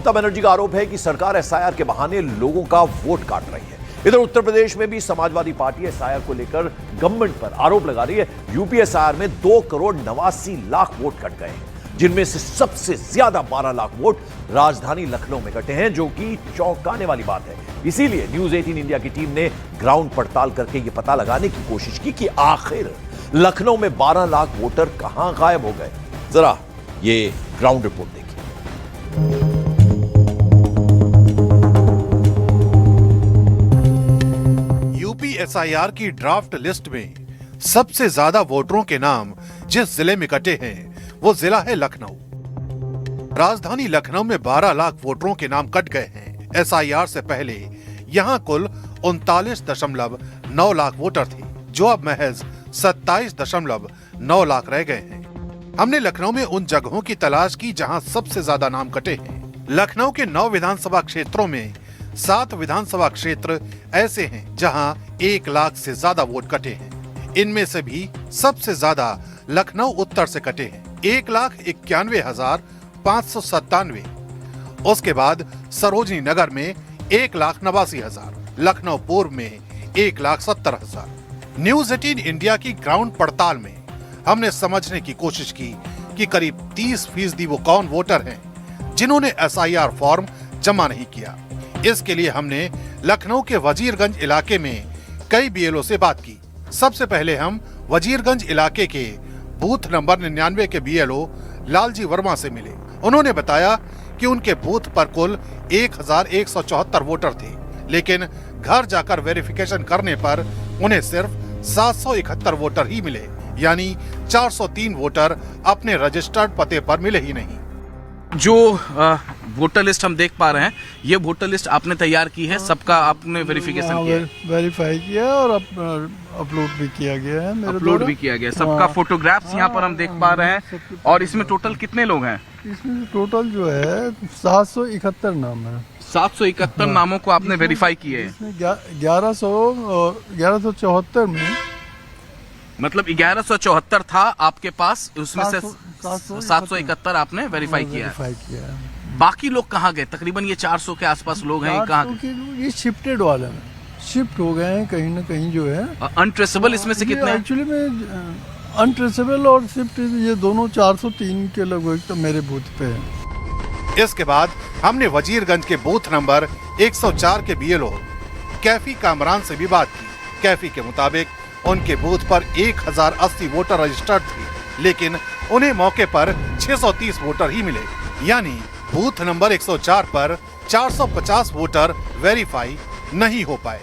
ममता बनर्जी का आरोप है कि सरकार एसआईआर के बहाने लोगों का वोट काट रही है। इधर उत्तर प्रदेश में भी समाजवादी पार्टी एसआईआर को लेकर गवर्नमेंट पर आरोप लगा रही है। यूपी एसआईआर में 2,89,00,000 वोट कट गए हैं, जिनमें से सबसे ज्यादा 12 लाख वोट राजधानी लखनऊ में कटे हैं, जो कि चौंकाने वाली बात है। इसीलिए न्यूज 18 इंडिया की टीम ने ग्राउंड पड़ताल करके यह पता लगाने की कोशिश की कि आखिर लखनऊ में 12 लाख वोटर कहां गायब हो गए। जरा ये ग्राउंड रिपोर्ट देखिए। यूपी एसआईआर की ड्राफ्ट लिस्ट में सबसे ज्यादा वोटरों के नाम जिस जिले में कटे हैं वो जिला है लखनऊ। राजधानी लखनऊ में 12 लाख वोटरों के नाम कट गए हैं। एसआईआर से पहले यहां कुल 39.9 लाख वोटर थे, जो अब महज 27.9 लाख रह गए हैं। हमने लखनऊ में उन जगहों की तलाश की जहां सबसे ज्यादा नाम कटे हैं। लखनऊ के 9 विधानसभा क्षेत्रों में 7 विधानसभा क्षेत्र ऐसे हैं जहां 1 लाख से ज्यादा वोट कटे हैं। इनमें से भी सबसे ज्यादा लखनऊ उत्तर से कटे हैं, 1,91,597। उसके बाद सरोजनी नगर में 1,89,000, लखनऊ पूर्व में 1,70,000। न्यूज 18 इंडिया की ग्राउंड पड़ताल में हमने समझने की कोशिश की कि करीब 30% वो कौन वोटर हैं जिन्होंने एसआईआर फॉर्म जमा नहीं किया। इसके लिए हमने लखनऊ के वजीरगंज इलाके में कई बीएलओ से बात की। सबसे पहले हम वजीरगंज इलाके के बूथ नंबर 99 के बीएलओ लालजी वर्मा से मिले। उन्होंने बताया कि उनके बूथ पर कुल 1,174 वोटर थे, लेकिन घर जाकर वेरिफिकेशन करने पर उन्हें सिर्फ 771 वोटर ही मिले, यानी 403 वोटर अपने रजिस्टर्ड पते पर मिले ही नहीं। जो वोटर लिस्ट हम देख पा रहे हैं, ये वोटर लिस्ट आपने तैयार की है, सबका आपने वेरिफिकेशन किया है? वेरीफाई किया और अपलोड भी किया गया है। अपलोड भी किया गया है, सबका फोटोग्राफ्स यहाँ पर हम देख पा रहे हैं। और इसमें टोटल कितने लोग हैं? इसमें टोटल जो है 771 नाम है। 771 नामों को आपने वेरीफाई किए हैं? 1174 में, मतलब 1174 था आपके पास, उसमें से 771 आपने वेरीफाई किया है। बाकी लोग कहाँ गए? तकरीबन ये 400 के आसपास लोग हैं, कहाँ गए? ये शिफ्टेड वाले हैं, शिफ्ट हो गए हैं कहीं ना कहीं जो है। अनट्रेसेबल इसमें से कितने? एक्चुअली में अनट्रेसेबल और शिफ्ट ये दोनों 403 के लगभग तो मेरे बूथ पे है। इसके बाद हमने वजीरगंज के बूथ नंबर 104 के बीएलओ कैफी कामरान से भी बात की। कैफी के मुताबिक उनके बूथ पर 1080 वोटर रजिस्टर्ड थे, लेकिन उन्हें मौके पर 630 वोटर ही मिले, यानी बूथ नंबर 104 पर 450 वोटर वेरीफाई नहीं हो पाए।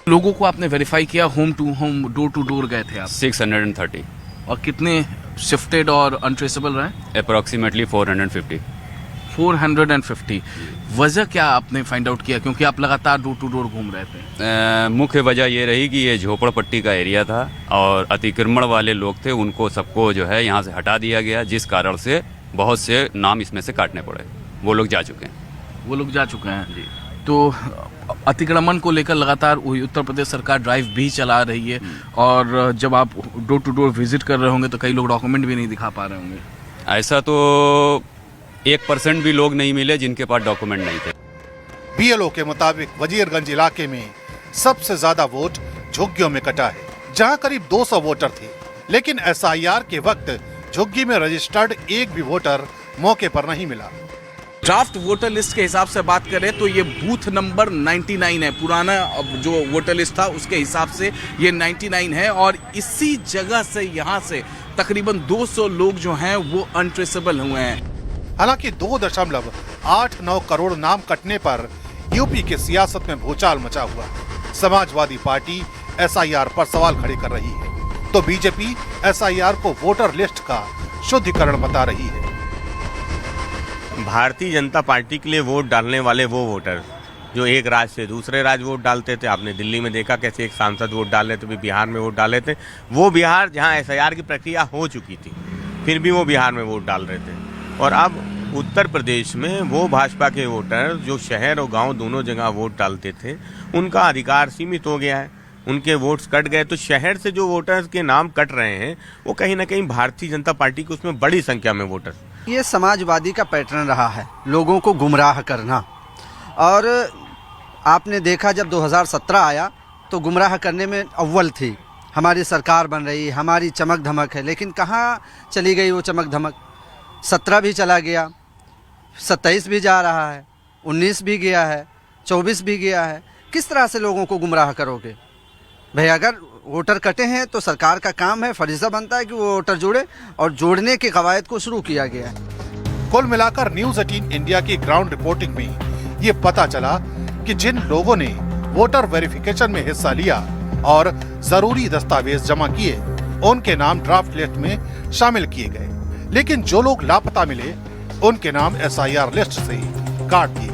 लोगों को आपने वेरीफाई किया? Home to home, door to door गए थे आप? 630। और कितने शिफ्टेड और अनट्रेसेबल रहे? अप्रोक्सीमेटली 450। वजह क्या आपने फाइंड आउट किया, क्योंकि आप लगातार डोर टू डोर घूम रहे थे? मुख्य वजह ये रही कि ये झोपड़पट्टी का एरिया था और अतिक्रमण वाले लोग थे, उनको सबको जो है यहाँ से हटा दिया गया, जिस कारण से बहुत से नाम इसमें से काटने पड़े। वो लोग जा चुके हैं जी। तो अतिक्रमण को लेकर लगातार उत्तर प्रदेश सरकार ड्राइव भी चला रही है, और जब आप डोर टू डोर विजिट कर रहे होंगे तो कई लोग डॉक्यूमेंट भी नहीं दिखा पा रहे होंगे। ऐसा तो 1% भी लोग नहीं मिले जिनके पास डॉक्यूमेंट नहीं थे। बीएलओ के मुताबिक वजीरगंज इलाके में सबसे ज्यादा वोट झुग्गियों में कटा है, जहां करीब 200 वोटर थे, लेकिन एसआईआर के वक्त झुग्गी में रजिस्टर्ड एक भी वोटर मौके पर नहीं मिला। ड्राफ्ट वोटर लिस्ट के हिसाब से बात करें तो ये बूथ नंबर 99 है, पुराना जो वोटर लिस्ट था उसके हिसाब से ये 99 है, और इसी जगह से यहाँ से तकरीबन 200 लोग जो हैं वो अनट्रेसेबल हुए हैं। हालांकि 2.89 करोड़ नाम कटने पर यूपी की सियासत में भूचाल मचा हुआ। समाजवादी पार्टी एसआईआर पर सवाल खड़े कर रही है, तो बीजेपी एसआईआर को वोटर लिस्ट का शुद्धिकरण बता रही है। भारतीय जनता पार्टी के लिए वोट डालने वाले वो वोटर जो एक राज्य से दूसरे राज्य वोट डालते थे, आपने दिल्ली में देखा कैसे एक सांसद वोट डाले थे, बिहार में वोट डाले थे, वो बिहार जहां एसआईआर की प्रक्रिया हो चुकी थी फिर भी वो बिहार में वोट डाल रहे थे। और अब उत्तर प्रदेश में वो भाजपा के वोटर जो शहर और गांव दोनों जगह वोट डालते थे, उनका अधिकार सीमित हो गया है, उनके वोट्स कट गए। तो शहर से जो वोटर्स के नाम कट रहे हैं वो कहीं ना कहीं भारतीय जनता पार्टी के उसमें बड़ी संख्या में वोटर ये समाजवादी का पैटर्न रहा है, लोगों को गुमराह करना। और आपने देखा जब 2017 आया तो गुमराह करने में अव्वल थी, हमारी सरकार बन रही, हमारी चमक धमक है, लेकिन कहाँ चली गई वो चमक धमक। 17 भी चला गया, 27 भी जा रहा है, 19 भी गया है, 24 भी गया है। किस तरह से लोगों को गुमराह करोगे भाई? अगर वोटर कटे हैं तो सरकार का काम है, फरीजा बनता है कि वो वोटर जोड़े, और जोड़ने के कवायद को शुरू किया गया है। कुल मिलाकर न्यूज 18 इंडिया की ग्राउंड रिपोर्टिंग में ये पता चला कि जिन लोगों ने वोटर वेरिफिकेशन में हिस्सा लिया और जरूरी दस्तावेज जमा किए, उनके नाम ड्राफ्ट लिस्ट में शामिल किए गए, लेकिन जो लोग लापता मिले उनके नाम SIR लिस्ट से काट दिए।